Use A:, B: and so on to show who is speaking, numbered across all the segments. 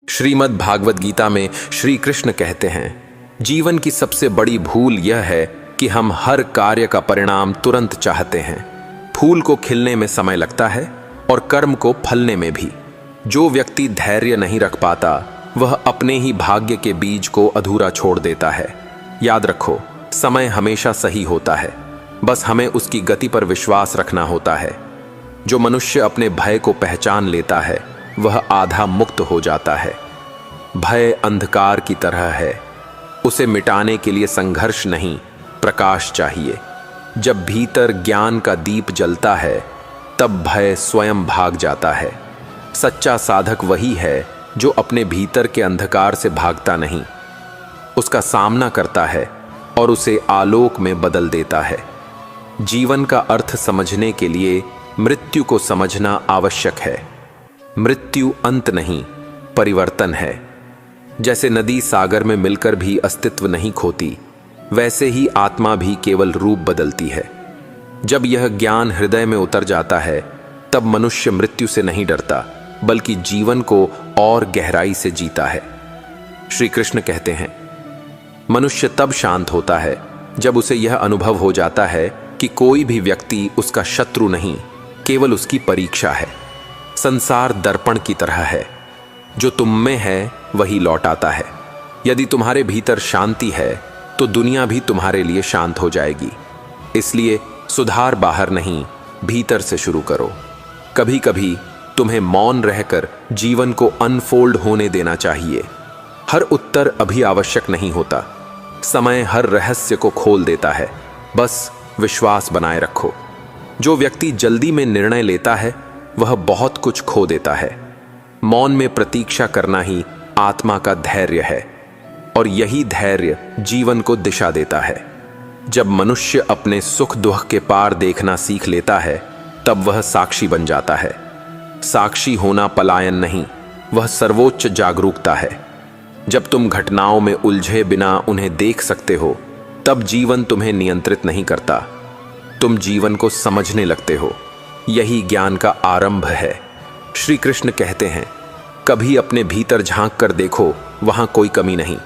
A: श्रीमद् भागवत गीता में श्री कृष्ण कहते हैं, जीवन की सबसे बड़ी भूल यह है कि हम हर कार्य का परिणाम तुरंत चाहते हैं। फूल को खिलने में समय लगता है और कर्म को फलने में भी। जो व्यक्ति धैर्य नहीं रख पाता वह अपने ही भाग्य के बीज को अधूरा छोड़ देता है। याद रखो, समय हमेशा सही होता है, बस हमें उसकी गति पर विश्वास रखना होता है। जो मनुष्य अपने भय को पहचान लेता है वह आधा मुक्त हो जाता है। भय अंधकार की तरह है, उसे मिटाने के लिए संघर्ष नहीं, प्रकाश चाहिए। जब भीतर ज्ञान का दीप जलता है तब भय स्वयं भाग जाता है। सच्चा साधक वही है जो अपने भीतर के अंधकार से भागता नहीं, उसका सामना करता है और उसे आलोक में बदल देता है। जीवन का अर्थ समझने के लिए मृत्यु को समझना आवश्यक है। मृत्यु अंत नहीं, परिवर्तन है। जैसे नदी सागर में मिलकर भी अस्तित्व नहीं खोती, वैसे ही आत्मा भी केवल रूप बदलती है। जब यह ज्ञान हृदय में उतर जाता है तब मनुष्य मृत्यु से नहीं डरता, बल्कि जीवन को और गहराई से जीता है। श्री कृष्ण कहते हैं, मनुष्य तब शांत होता है जब उसे यह अनुभव हो जाता है कि कोई भी व्यक्ति उसका शत्रु नहीं, केवल उसकी परीक्षा है। संसार दर्पण की तरह है, जो तुम में है वही लौट आता है। यदि तुम्हारे भीतर शांति है तो दुनिया भी तुम्हारे लिए शांत हो जाएगी। इसलिए सुधार बाहर नहीं, भीतर से शुरू करो। कभी कभी तुम्हें मौन रहकर जीवन को अनफोल्ड होने देना चाहिए। हर उत्तर अभी आवश्यक नहीं होता, समय हर रहस्य को खोल देता है। बस विश्वास बनाए रखो। जो व्यक्ति जल्दी में निर्णय लेता है वह बहुत कुछ खो देता है। मौन में प्रतीक्षा करना ही आत्मा का धैर्य है, और यही धैर्य जीवन को दिशा देता है। जब मनुष्य अपने सुख दुख के पार देखना सीख लेता है तब वह साक्षी बन जाता है। साक्षी होना पलायन नहीं, वह सर्वोच्च जागरूकता है। जब तुम घटनाओं में उलझे बिना उन्हें देख सकते हो तब जीवन तुम्हें नियंत्रित नहीं करता, तुम जीवन को समझने लगते हो। यही ज्ञान का आरंभ है। श्री कृष्ण कहते हैं, कभी अपने भीतर झांक कर देखो, वहां कोई कमी नहीं।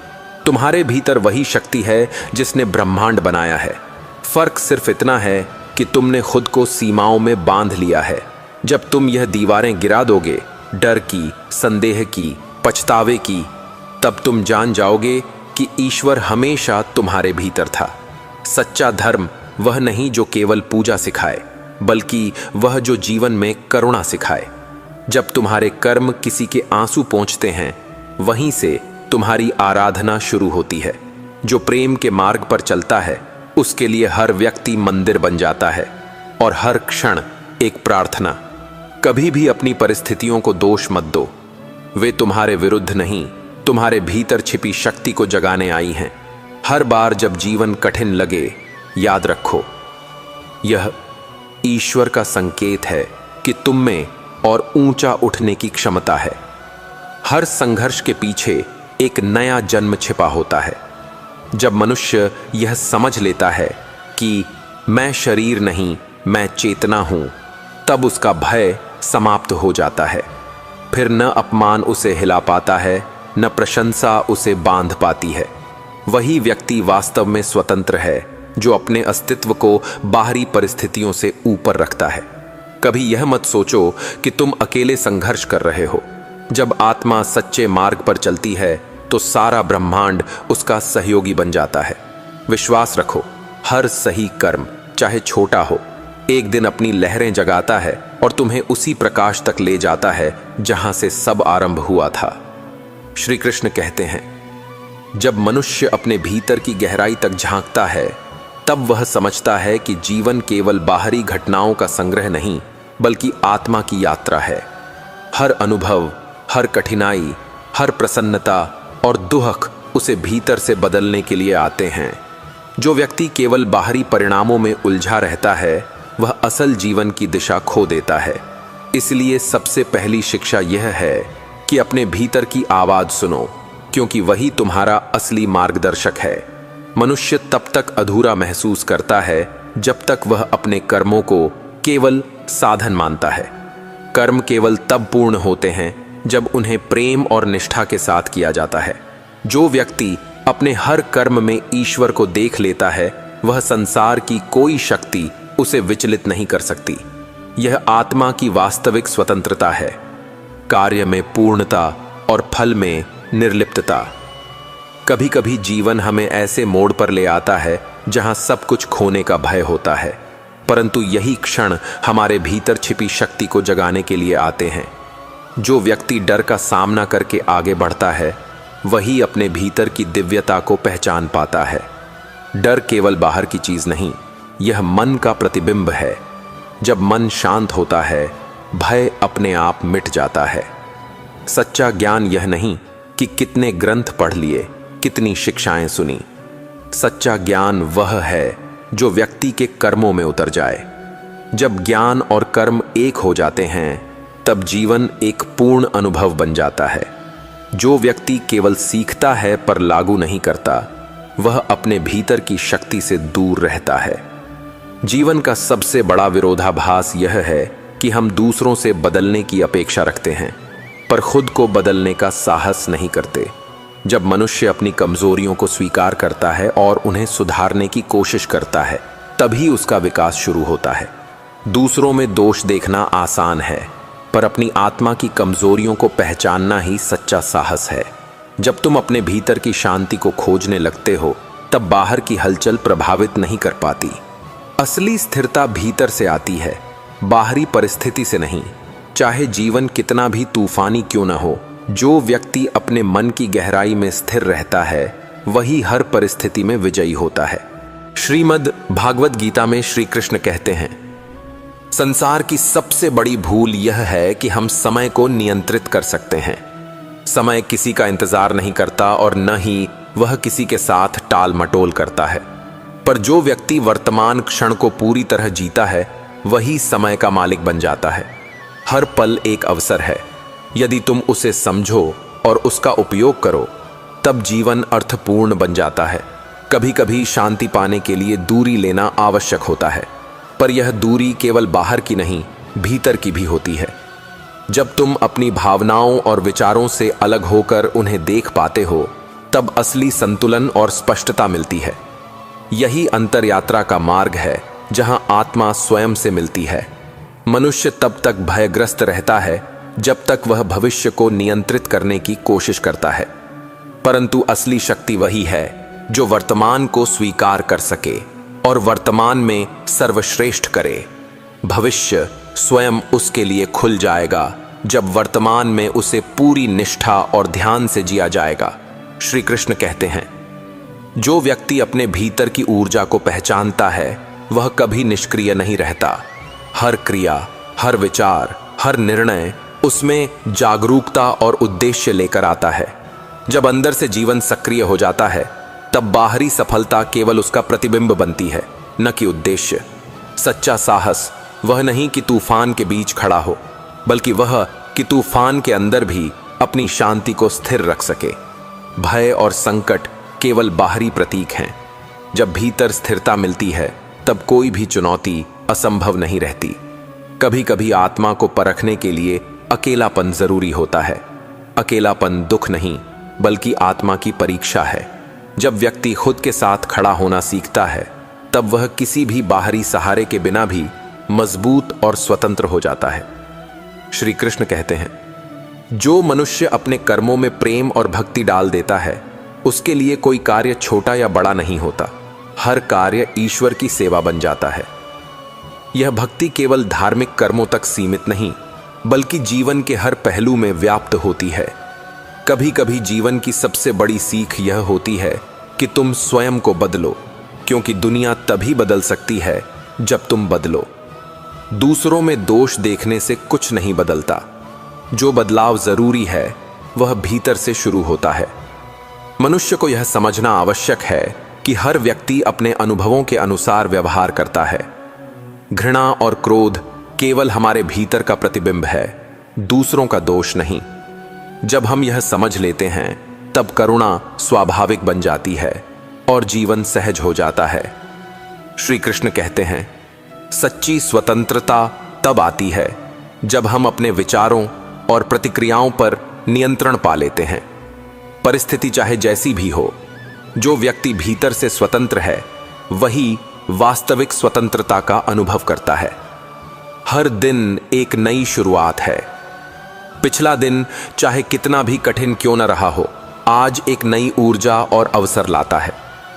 A: तुम्हारे भीतर वही शक्ति है जिसने ब्रह्मांड बनाया है। फर्क सिर्फ इतना है कि तुमने खुद को सीमाओं में बांध लिया है। जब तुम यह दीवारें गिरा दोगे, डर की, संदेह की, पछतावे की, तब तुम जान जाओगे कि ईश्वर हमेशा तुम्हारे भीतर था। सच्चा धर्म वह नहीं जो केवल पूजा सिखाए, बल्कि वह जो जीवन में करुणा सिखाए। जब तुम्हारे कर्म किसी के आंसू पोंछते हैं, वहीं से तुम्हारी आराधना शुरू होती है। जो प्रेम के मार्ग पर चलता है उसके लिए हर व्यक्ति मंदिर बन जाता है और हर क्षण एक प्रार्थना। कभी भी अपनी परिस्थितियों को दोष मत दो, वे तुम्हारे विरुद्ध नहीं, तुम्हारे भीतर छिपी शक्ति को जगाने आई हैं। हर बार जब जीवन कठिन लगे, याद रखो, यह ईश्वर का संकेत है कि तुम में और ऊंचा उठने की क्षमता है। हर संघर्ष के पीछे एक नया जन्म छिपा होता है। जब मनुष्य यह समझ लेता है कि मैं शरीर नहीं, मैं चेतना हूं, तब उसका भय समाप्त हो जाता है। फिर न अपमान उसे हिला पाता है, न प्रशंसा उसे बांध पाती है। वही व्यक्ति वास्तव में स्वतंत्र है जो अपने अस्तित्व को बाहरी परिस्थितियों से ऊपर रखता है। कभी यह मत सोचो कि तुम अकेले संघर्ष कर रहे हो। जब आत्मा सच्चे मार्ग पर चलती है तो सारा ब्रह्मांड उसका सहयोगी बन जाता है। विश्वास रखो, हर सही कर्म, चाहे छोटा हो, एक दिन अपनी लहरें जगाता है और तुम्हें उसी प्रकाश तक ले जाता है जहां से सब आरंभ हुआ था। श्री कृष्ण कहते हैं, जब मनुष्य अपने भीतर की गहराई तक झांकता है तब वह समझता है कि जीवन केवल बाहरी घटनाओं का संग्रह नहीं, बल्कि आत्मा की यात्रा है। हर अनुभव, हर कठिनाई, हर प्रसन्नता और दुख उसे भीतर से बदलने के लिए आते हैं। जो व्यक्ति केवल बाहरी परिणामों में उलझा रहता है वह असल जीवन की दिशा खो देता है। इसलिए सबसे पहली शिक्षा यह है कि अपने भीतर की आवाज सुनो, क्योंकि वही तुम्हारा असली मार्गदर्शक है। मनुष्य तब तक अधूरा महसूस करता है जब तक वह अपने कर्मों को केवल साधन मानता है। कर्म केवल तब पूर्ण होते हैं जब उन्हें प्रेम और निष्ठा के साथ किया जाता है। जो व्यक्ति अपने हर कर्म में ईश्वर को देख लेता है, वह संसार की कोई शक्ति उसे विचलित नहीं कर सकती। यह आत्मा की वास्तविक स्वतंत्रता है, कार्य में पूर्णता और फल में निर्लिप्तता। कभी कभी जीवन हमें ऐसे मोड़ पर ले आता है जहां सब कुछ खोने का भय होता है, परंतु यही क्षण हमारे भीतर छिपी शक्ति को जगाने के लिए आते हैं। जो व्यक्ति डर का सामना करके आगे बढ़ता है, वही अपने भीतर की दिव्यता को पहचान पाता है। डर केवल बाहर की चीज नहीं, यह मन का प्रतिबिंब है। जब मन शांत होता है, भय अपने आप मिट जाता है। सच्चा ज्ञान यह नहीं कि कितने ग्रंथ पढ़ लिए, कितनी शिक्षाएं सुनी। सच्चा ज्ञान वह है जो व्यक्ति के कर्मों में उतर जाए। जब ज्ञान और कर्म एक हो जाते हैं, तब जीवन एक पूर्ण अनुभव बन जाता है। जो व्यक्ति केवल सीखता है पर लागू नहीं करता, वह अपने भीतर की शक्ति से दूर रहता है। जीवन का सबसे बड़ा विरोधाभास यह है कि हम दूसरों से बदलने की अपेक्षा रखते हैं, पर खुद को बदलने का साहस नहीं करते। जब मनुष्य अपनी कमजोरियों को स्वीकार करता है और उन्हें सुधारने की कोशिश करता है, तभी उसका विकास शुरू होता है। दूसरों में दोष देखना आसान है, पर अपनी आत्मा की कमजोरियों को पहचानना ही सच्चा साहस है। जब तुम अपने भीतर की शांति को खोजने लगते हो, तब बाहर की हलचल प्रभावित नहीं कर पाती। असली स्थिरता भीतर से आती है, बाहरी परिस्थिति से नहीं। चाहे जीवन कितना भी तूफानी क्यों न हो, जो व्यक्ति अपने मन की गहराई में स्थिर रहता है, वही हर परिस्थिति में विजयी होता है। श्रीमद् भागवत गीता में श्री कृष्ण कहते हैं, संसार की सबसे बड़ी भूल यह है कि हम समय को नियंत्रित कर सकते हैं। समय किसी का इंतजार नहीं करता और न ही वह किसी के साथ टाल मटोल करता है। पर जो व्यक्ति वर्तमान क्षण को पूरी तरह जीता है, वही समय का मालिक बन जाता है। हर पल एक अवसर है। यदि तुम उसे समझो और उसका उपयोग करो, तब जीवन अर्थपूर्ण बन जाता है। कभी कभी शांति पाने के लिए दूरी लेना आवश्यक होता है, पर यह दूरी केवल बाहर की नहीं, भीतर की भी होती है। जब तुम अपनी भावनाओं और विचारों से अलग होकर उन्हें देख पाते हो, तब असली संतुलन और स्पष्टता मिलती है। यही अंतर यात्रा का मार्ग है, जहां आत्मा स्वयं से मिलती है। मनुष्य तब तक भयग्रस्त रहता है जब तक वह भविष्य को नियंत्रित करने की कोशिश करता है, परंतु असली शक्ति वही है जो वर्तमान को स्वीकार कर सके और वर्तमान में सर्वश्रेष्ठ करे। भविष्य स्वयं उसके लिए खुल जाएगा जब वर्तमान में उसे पूरी निष्ठा और ध्यान से जिया जाएगा। श्री कृष्ण कहते हैं, जो व्यक्ति अपने भीतर की ऊर्जा को पहचानता है, वह कभी निष्क्रिय नहीं रहता। हर क्रिया, हर विचार, हर निर्णय उसमें जागरूकता और उद्देश्य लेकर आता है। जब अंदर से जीवन सक्रिय हो जाता है, तब बाहरी सफलता केवल उसका प्रतिबिंब बनती है, न कि उद्देश्य। सच्चा साहस वह नहीं कि तूफान के बीच खड़ा हो, बल्कि वह कि तूफान के अंदर भी अपनी शांति को स्थिर रख सके। भय और संकट केवल बाहरी प्रतीक हैं। जब भीतर स्थिरता मिलती है, तब कोई भी चुनौती असंभव नहीं रहती। कभी कभी आत्मा को परखने के लिए अकेलापन जरूरी होता है। अकेलापन दुख नहीं, बल्कि आत्मा की परीक्षा है। जब व्यक्ति खुद के साथ खड़ा होना सीखता है, तब वह किसी भी बाहरी सहारे के बिना भी मजबूत और स्वतंत्र हो जाता है। श्री कृष्ण कहते हैं, जो मनुष्य अपने कर्मों में प्रेम और भक्ति डाल देता है, उसके लिए कोई कार्य छोटा या बड़ा नहीं होता। हर कार्य ईश्वर की सेवा बन जाता है। यह भक्ति केवल धार्मिक कर्मों तक सीमित नहीं, बल्कि जीवन के हर पहलू में व्याप्त होती है। कभी कभी जीवन की सबसे बड़ी सीख यह होती है कि तुम स्वयं को बदलो, क्योंकि दुनिया तभी बदल सकती है जब तुम बदलो। दूसरों में दोष देखने से कुछ नहीं बदलता। जो बदलाव जरूरी है, वह भीतर से शुरू होता है। मनुष्य को यह समझना आवश्यक है कि हर व्यक्ति अपने अनुभवों के अनुसार व्यवहार करता है। घृणा और क्रोध केवल हमारे भीतर का प्रतिबिंब है, दूसरों का दोष नहीं। जब हम यह समझ लेते हैं, तब करुणा स्वाभाविक बन जाती है और जीवन सहज हो जाता है। श्री कृष्ण कहते हैं, सच्ची स्वतंत्रता तब आती है जब हम अपने विचारों, और प्रतिक्रियाओं पर नियंत्रण पा लेते हैं। परिस्थिति चाहे जैसी भी हो, जो व्यक्ति भीतर से स्वतंत्र है वही वास्तविक स्वतंत्रता का अनुभव करता है। हर दिन एक नई शुरुआत है। पिछला दिन चाहे कितना भी कठिन क्यों न रहा हो, आज एक नई ऊर्जा और अवसर लाता है।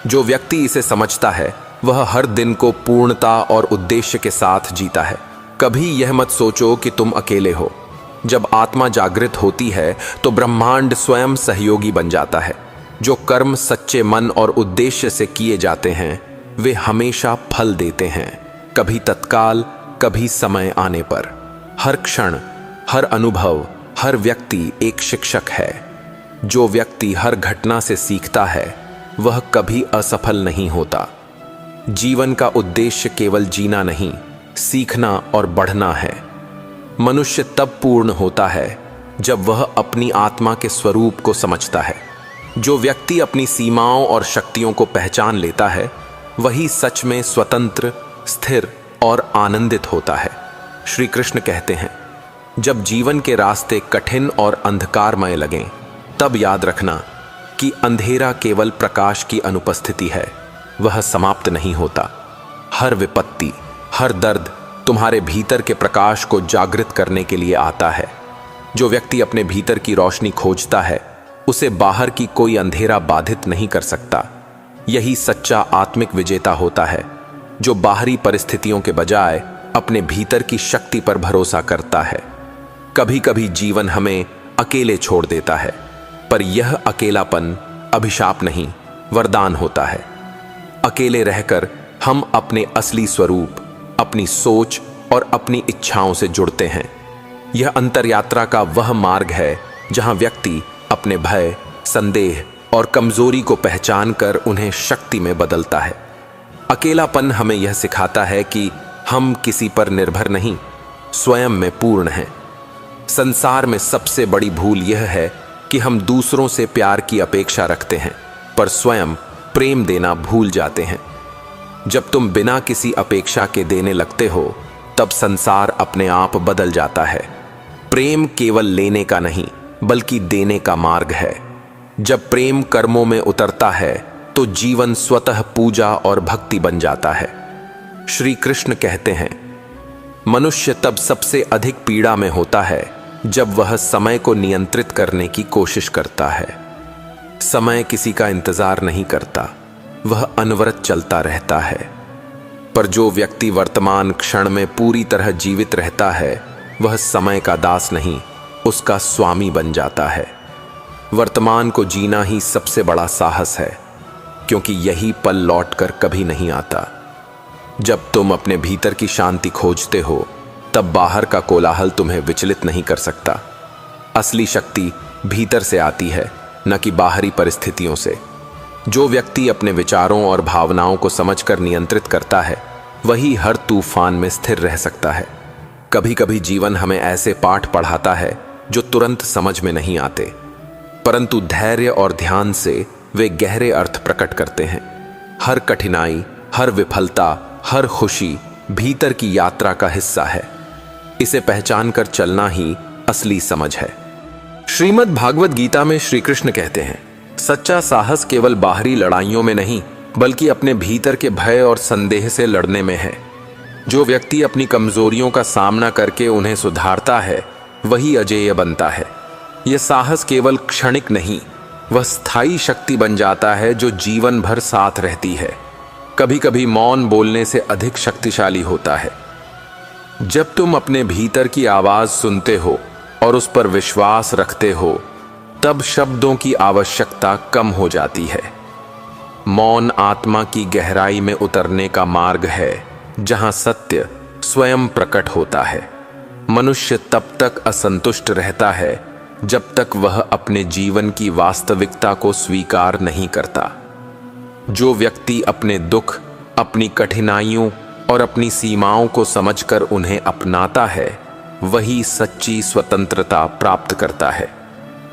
A: जो व्यक्ति इसे समझता है वह हर दिन को पूर्णता और उद्देश्य के साथ जीता है। कभी यह मत सोचो कि तुम अकेले हो। जब आत्मा जागृत होती है तो ब्रह्मांड स्वयं सहयोगी बन जाता है। जो कर्म सच्चे मन और उद्देश्य से किए जाते हैं वे हमेशा फल देते हैं, कभी तत्काल, कभी समय आने पर। हर क्षण, हर अनुभव, हर व्यक्ति एक शिक्षक है। जो व्यक्ति हर घटना से सीखता है वह कभी असफल नहीं होता। जीवन का उद्देश्य केवल जीना नहीं, सीखना और बढ़ना है। मनुष्य तब पूर्ण होता है जब वह अपनी आत्मा के स्वरूप को समझता है। जो व्यक्ति अपनी सीमाओं और शक्तियों को पहचान लेता है वही सच में स्वतंत्र, स्थिर और आनंदित होता है। श्री कृष्ण कहते हैं, जब जीवन के रास्ते कठिन और अंधकारमय लगें तब याद रखना कि अंधेरा केवल प्रकाश की अनुपस्थिति है, वह समाप्त नहीं होता। हर विपत्ति, हर दर्द तुम्हारे भीतर के प्रकाश को जागृत करने के लिए आता है। जो व्यक्ति अपने भीतर की रोशनी खोजता है उसे बाहर की कोई अंधेरा बाधित नहीं कर सकता। यही सच्चा आत्मिक विजेता होता है, जो बाहरी परिस्थितियों के बजाय अपने भीतर की शक्ति पर भरोसा करता है। कभी कभी जीवन हमें अकेले छोड़ देता है, पर यह अकेलापन अभिशाप नहीं, वरदान होता है। अकेले रहकर हम अपने असली स्वरूप, अपनी सोच और अपनी इच्छाओं से जुड़ते हैं। यह अंतरयात्रा का वह मार्ग है जहां व्यक्ति अपने भय, संदेह और कमजोरी को पहचान कर उन्हें शक्ति में बदलता है। अकेलापन हमें यह सिखाता है कि हम किसी पर निर्भर नहीं, स्वयं में पूर्ण हैं। संसार में सबसे बड़ी भूल यह है कि हम दूसरों से प्यार की अपेक्षा रखते हैं पर स्वयं प्रेम देना भूल जाते हैं। जब तुम बिना किसी अपेक्षा के देने लगते हो तब संसार अपने आप बदल जाता है। प्रेम केवल लेने का नहीं बल्कि देने का मार्ग है। जब प्रेम कर्मों में उतरता है तो जीवन स्वतः पूजा और भक्ति बन जाता है। श्री कृष्ण कहते हैं, मनुष्य तब सबसे अधिक पीड़ा में होता है जब वह समय को नियंत्रित करने की कोशिश करता है। समय किसी का इंतजार नहीं करता, वह अनवरत चलता रहता है। पर जो व्यक्ति वर्तमान क्षण में पूरी तरह जीवित रहता है वह समय का दास नहीं, उसका स्वामी बन जाता है। वर्तमान को जीना ही सबसे बड़ा साहस है, क्योंकि यही पल लौटकर कभी नहीं आता। जब तुम अपने भीतर की शांति खोजते हो तब बाहर का कोलाहल तुम्हें विचलित नहीं कर सकता। असली शक्ति भीतर से आती है, न कि बाहरी परिस्थितियों से। जो व्यक्ति अपने विचारों और भावनाओं को समझकर नियंत्रित करता है वही हर तूफान में स्थिर रह सकता है। कभी कभी जीवन हमें ऐसे पाठ पढ़ाता है जो तुरंत समझ में नहीं आते, परंतु धैर्य और ध्यान से वे गहरे अर्थ प्रकट करते हैं। हर कठिनाई, हर विफलता, हर खुशी भीतर की यात्रा का हिस्सा है। इसे पहचान कर चलना ही असली समझ है। श्रीमद् भागवत गीता में श्री कृष्ण कहते हैं, सच्चा साहस केवल बाहरी लड़ाइयों में नहीं बल्कि अपने भीतर के भय और संदेह से लड़ने में है। जो व्यक्ति अपनी कमजोरियों का सामना करके उन्हें सुधारता है वही अजेय बनता है। यह साहस केवल क्षणिक नहीं, वह स्थायी शक्ति बन जाता है जो जीवन भर साथ रहती है। कभी कभी मौन बोलने से अधिक शक्तिशाली होता है। जब तुम अपने भीतर की आवाज सुनते हो और उस पर विश्वास रखते हो तब शब्दों की आवश्यकता कम हो जाती है। मौन आत्मा की गहराई में उतरने का मार्ग है जहां सत्य स्वयं प्रकट होता है। मनुष्य तब तक असंतुष्ट रहता है जब तक वह अपने जीवन की वास्तविकता को स्वीकार नहीं करता। जो व्यक्ति अपने दुख, अपनी कठिनाइयों और अपनी सीमाओं को समझकर उन्हें अपनाता है वही सच्ची स्वतंत्रता प्राप्त करता है।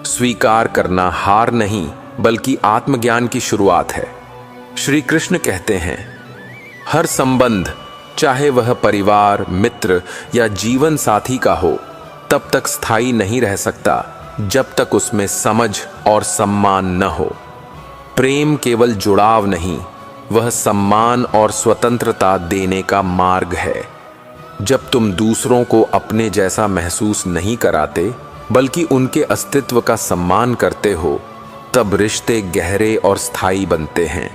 A: स्वीकार करना हार नहीं बल्कि आत्मज्ञान की शुरुआत है। श्री कृष्ण कहते हैं, हर संबंध, चाहे वह परिवार, मित्र या जीवन साथी का हो, तब तक स्थायी नहीं रह सकता जब तक उसमें समझ और सम्मान न हो। प्रेम केवल जुड़ाव नहीं, वह सम्मान और स्वतंत्रता देने का मार्ग है। जब तुम दूसरों को अपने जैसा महसूस नहीं कराते बल्कि उनके अस्तित्व का सम्मान करते हो, तब रिश्ते गहरे और स्थायी बनते हैं।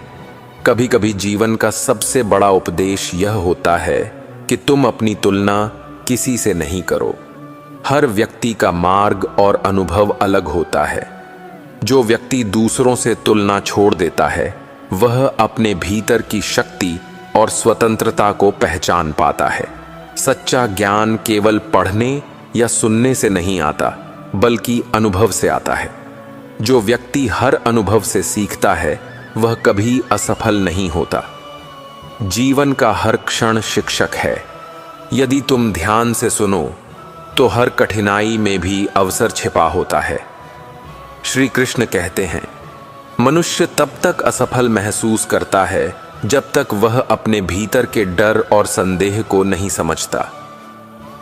A: कभी कभी जीवन का सबसे बड़ा उपदेश यह होता है कि तुम अपनी तुलना किसी से नहीं करो। हर व्यक्ति का मार्ग और अनुभव अलग होता है। जो व्यक्ति दूसरों से तुलना छोड़ देता है, वह अपने भीतर की शक्ति और स्वतंत्रता को पहचान पाता है। सच्चा ज्ञान केवल पढ़ने या सुनने से नहीं आता, बल्कि अनुभव से आता है। जो व्यक्ति हर अनुभव से सीखता है, वह कभी असफल नहीं होता। जीवन का हर क्षण शिक्षक है। यदि तुम ध्यान से सुनो तो हर कठिनाई में भी अवसर छिपा होता है। श्री कृष्ण कहते हैं, मनुष्य तब तक असफल महसूस करता है जब तक वह अपने भीतर के डर और संदेह को नहीं समझता।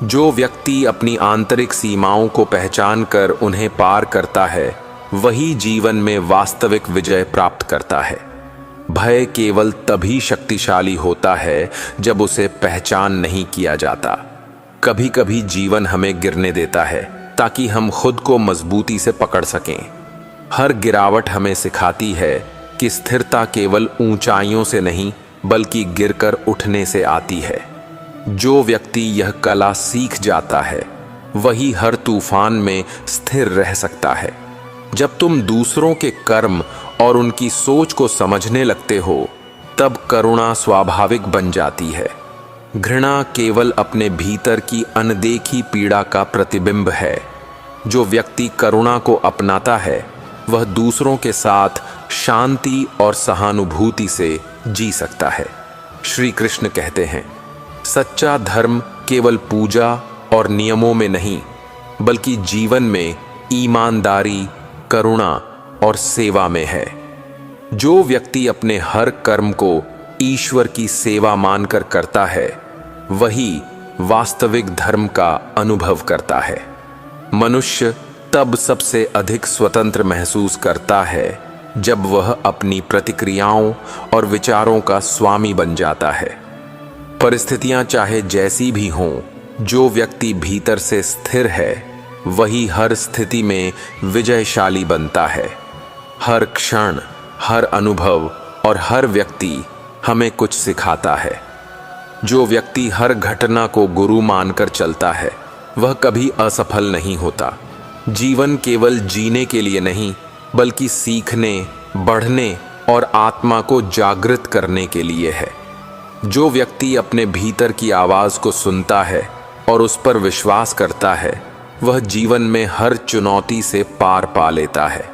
A: जो व्यक्ति अपनी आंतरिक सीमाओं को पहचान कर उन्हें पार करता है, वही जीवन में वास्तविक विजय प्राप्त करता है। भय केवल तभी शक्तिशाली होता है जब उसे पहचान नहीं किया जाता। कभी कभी जीवन हमें गिरने देता है ताकि हम खुद को मजबूती से पकड़ सकें। हर गिरावट हमें सिखाती है कि स्थिरता केवल ऊंचाइयों से नहीं बल्कि गिरकर उठने से आती है। जो व्यक्ति यह कला सीख जाता है, वही हर तूफान में स्थिर रह सकता है। जब तुम दूसरों के कर्म और उनकी सोच को समझने लगते हो, तब करुणा स्वाभाविक बन जाती है। घृणा केवल अपने भीतर की अनदेखी पीड़ा का प्रतिबिंब है। जो व्यक्ति करुणा को अपनाता है, वह दूसरों के साथ शांति और सहानुभूति से जी सकता है। श्री कृष्ण कहते हैं, सच्चा धर्म केवल पूजा और नियमों में नहीं, बल्कि जीवन में ईमानदारी, करुणा और सेवा में है। जो व्यक्ति अपने हर कर्म को ईश्वर की सेवा मानकर करता है, वही वास्तविक धर्म का अनुभव करता है। मनुष्य तब सबसे अधिक स्वतंत्र महसूस करता है जब वह अपनी प्रतिक्रियाओं और विचारों का स्वामी बन जाता है। परिस्थितियां चाहे जैसी भी हों, जो व्यक्ति भीतर से स्थिर है, वही हर स्थिति में विजयशाली बनता है। हर क्षण, हर अनुभव और हर व्यक्ति हमें कुछ सिखाता है। जो व्यक्ति हर घटना को गुरु मानकर चलता है, वह कभी असफल नहीं होता। जीवन केवल जीने के लिए नहीं, बल्कि सीखने, बढ़ने और आत्मा को जागृत करने के लिए है। जो व्यक्ति अपने भीतर की आवाज को सुनता है और उस पर विश्वास करता है, वह जीवन में हर चुनौती से पार पा लेता है।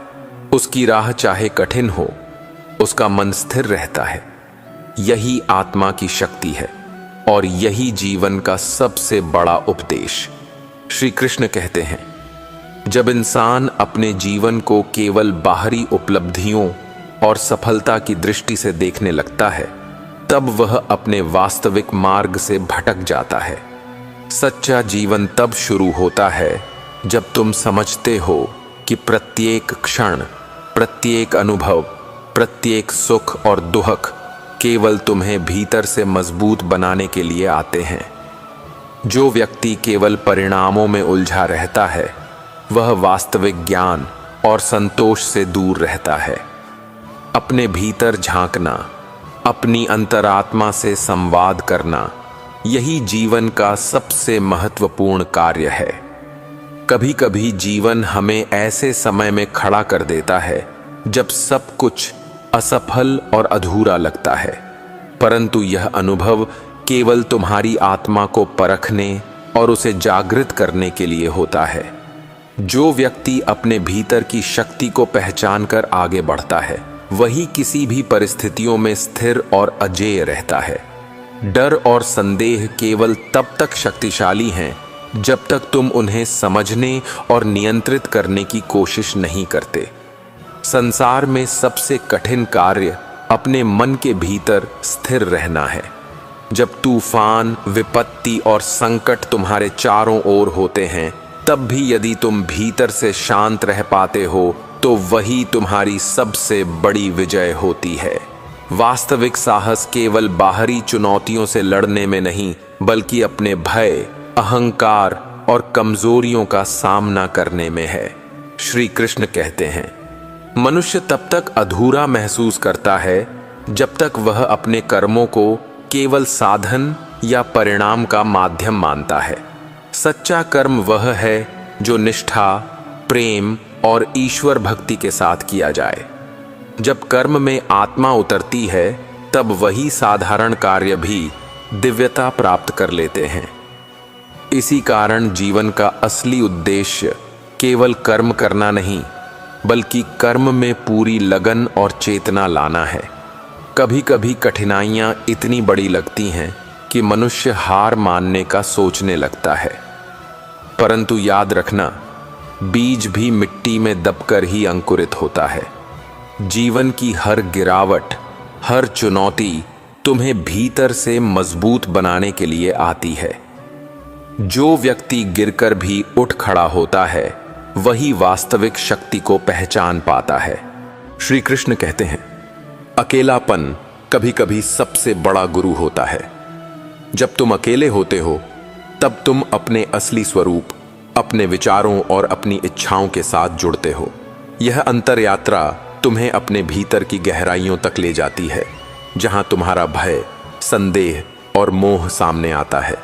A: उसकी राह चाहे कठिन हो, उसका मन स्थिर रहता है। यही आत्मा की शक्ति है और यही जीवन का सबसे बड़ा उपदेश। श्री कृष्ण कहते हैं, जब इंसान अपने जीवन को केवल बाहरी उपलब्धियों और सफलता की दृष्टि से देखने लगता है, तब वह अपने वास्तविक मार्ग से भटक जाता है। सच्चा जीवन तब शुरू होता है जब तुम समझते हो कि प्रत्येक क्षण, प्रत्येक अनुभव, प्रत्येक सुख और दुख केवल तुम्हें भीतर से मजबूत बनाने के लिए आते हैं। जो व्यक्ति केवल परिणामों में उलझा रहता है, वह वास्तविक ज्ञान और संतोष से दूर रहता है। अपने भीतर झांकना, अपनी अंतरात्मा से संवाद करना, यही जीवन का सबसे महत्वपूर्ण कार्य है। कभी कभी जीवन हमें ऐसे समय में खड़ा कर देता है जब सब कुछ असफल और अधूरा लगता है, परंतु यह अनुभव केवल तुम्हारी आत्मा को परखने और उसे जागृत करने के लिए होता है। जो व्यक्ति अपने भीतर की शक्ति को पहचान कर आगे बढ़ता है, वही किसी भी परिस्थितियों में स्थिर और अजेय रहता है। डर और संदेह केवल तब तक शक्तिशाली हैं जब तक तुम उन्हें समझने और नियंत्रित करने की कोशिश नहीं करते। संसार में सबसे कठिन कार्य अपने मन के भीतर स्थिर रहना है। जब तूफान, विपत्ति और संकट तुम्हारे चारों ओर होते हैं, तब भी यदि तुम भीतर से शांत रह पाते हो तो वही तुम्हारी सबसे बड़ी विजय होती है। वास्तविक साहस केवल बाहरी चुनौतियों से लड़ने में नहीं, बल्कि अपने भय, अहंकार और कमजोरियों का सामना करने में है। श्री कृष्ण कहते हैं, मनुष्य तब तक अधूरा महसूस करता है जब तक वह अपने कर्मों को केवल साधन या परिणाम का माध्यम मानता है। सच्चा कर्म वह है जो निष्ठा, प्रेम और ईश्वर भक्ति के साथ किया जाए। जब कर्म में आत्मा उतरती है तब वही साधारण कार्य भी दिव्यता प्राप्त कर लेते हैं। इसी कारण जीवन का असली उद्देश्य केवल कर्म करना नहीं, बल्कि कर्म में पूरी लगन और चेतना लाना है। कभी कभी कठिनाइयां इतनी बड़ी लगती हैं कि मनुष्य हार मानने का सोचने लगता है, परंतु याद रखना, बीज भी मिट्टी में दबकर ही अंकुरित होता है। जीवन की हर गिरावट, हर चुनौती तुम्हें भीतर से मजबूत बनाने के लिए आती है। जो व्यक्ति गिरकर भी उठ खड़ा होता है वही वास्तविक शक्ति को पहचान पाता है। श्री कृष्ण कहते हैं, अकेलापन कभी कभी सबसे बड़ा गुरु होता है। जब तुम अकेले होते हो तब तुम अपने असली स्वरूप, अपने विचारों और अपनी इच्छाओं के साथ जुड़ते हो। यह अंतर यात्रा तुम्हें अपने भीतर की गहराइयों तक ले जाती है, जहां तुम्हारा भय, संदेह और मोह सामने आता है।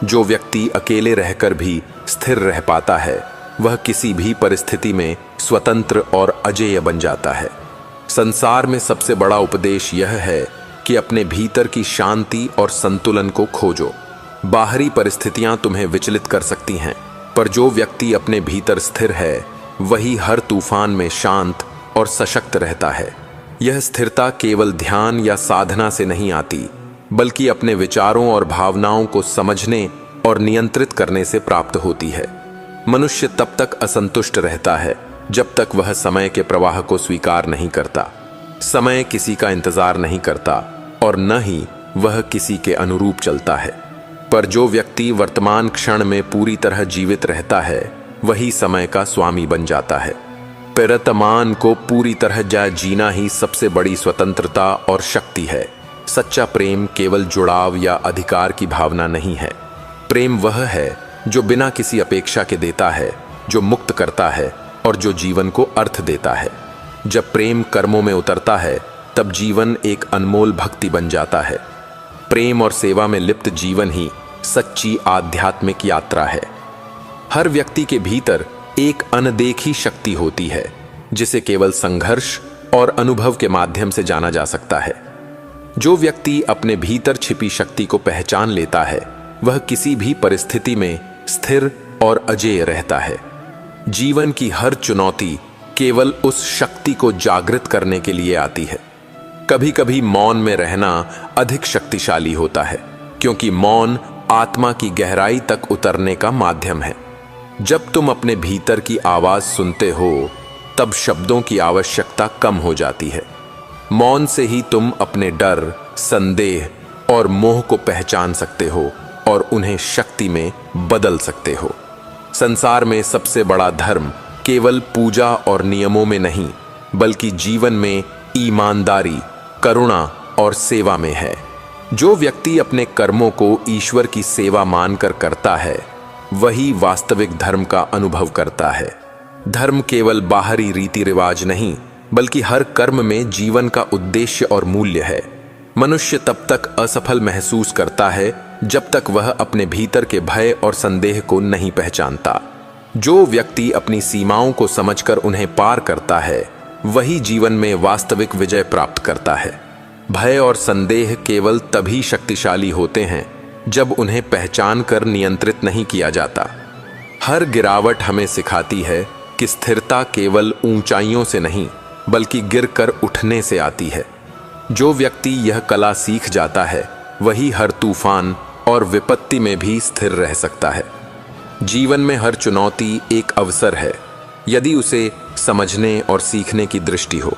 A: जो व्यक्ति अकेले रहकर भी स्थिर रह पाता है वह किसी भी परिस्थिति में स्वतंत्र और अजेय बन जाता है। संसार में सबसे बड़ा उपदेश यह है कि अपने भीतर की शांति और संतुलन को खोजो। बाहरी परिस्थितियां तुम्हें विचलित कर सकती हैं, पर जो व्यक्ति अपने भीतर स्थिर है वही हर तूफान में शांत और सशक्त रहता है। यह स्थिरता केवल ध्यान या साधना से नहीं आती, बल्कि अपने विचारों और भावनाओं को समझने और नियंत्रित करने से प्राप्त होती है। मनुष्य तब तक असंतुष्ट रहता है जब तक वह समय के प्रवाह को स्वीकार नहीं करता। समय किसी का इंतजार नहीं करता और न ही वह किसी के अनुरूप चलता है। पर जो व्यक्ति वर्तमान क्षण में पूरी तरह जीवित रहता है वही समय का स्वामी बन जाता है। वर्तमान को पूरी तरह जीना ही सबसे बड़ी स्वतंत्रता और शक्ति है। सच्चा प्रेम केवल जुड़ाव या अधिकार की भावना नहीं है। प्रेम वह है जो बिना किसी अपेक्षा के देता है, जो मुक्त करता है और जो जीवन को अर्थ देता है। जब प्रेम कर्मों में उतरता है तब जीवन एक अनमोल भक्ति बन जाता है। प्रेम और सेवा में लिप्त जीवन ही सच्ची आध्यात्मिक यात्रा है। हर व्यक्ति के भीतर एक अनदेखी शक्ति होती है जिसे केवल संघर्ष और अनुभव के माध्यम से जाना जा सकता है। जो व्यक्ति अपने भीतर छिपी शक्ति को पहचान लेता है वह किसी भी परिस्थिति में स्थिर और अजेय रहता है। जीवन की हर चुनौती केवल उस शक्ति को जागृत करने के लिए आती है। कभी कभी मौन में रहना अधिक शक्तिशाली होता है, क्योंकि मौन आत्मा की गहराई तक उतरने का माध्यम है। जब तुम अपने भीतर की आवाज सुनते हो तब शब्दों की आवश्यकता कम हो जाती है। मौन से ही तुम अपने डर, संदेह और मोह को पहचान सकते हो और उन्हें शक्ति में बदल सकते हो। संसार में सबसे बड़ा धर्म केवल पूजा और नियमों में नहीं, बल्कि जीवन में ईमानदारी, करुणा और सेवा में है। जो व्यक्ति अपने कर्मों को ईश्वर की सेवा मानकर करता है वही वास्तविक धर्म का अनुभव करता है। धर्म केवल बाहरी रीति रिवाज नहीं, बल्कि हर कर्म में जीवन का उद्देश्य और मूल्य है। मनुष्य तब तक असफल महसूस करता है जब तक वह अपने भीतर के भय और संदेह को नहीं पहचानता। जो व्यक्ति अपनी सीमाओं को समझकर उन्हें पार करता है वही जीवन में वास्तविक विजय प्राप्त करता है। भय और संदेह केवल तभी शक्तिशाली होते हैं जब उन्हें पहचान कर नियंत्रित नहीं किया जाता। हर गिरावट हमें सिखाती है कि स्थिरता केवल ऊंचाइयों से नहीं, बल्कि गिरकर उठने से आती है। जो व्यक्ति यह कला सीख जाता है वही हर तूफान और विपत्ति में भी स्थिर रह सकता है। जीवन में हर चुनौती एक अवसर है, यदि उसे समझने और सीखने की दृष्टि हो।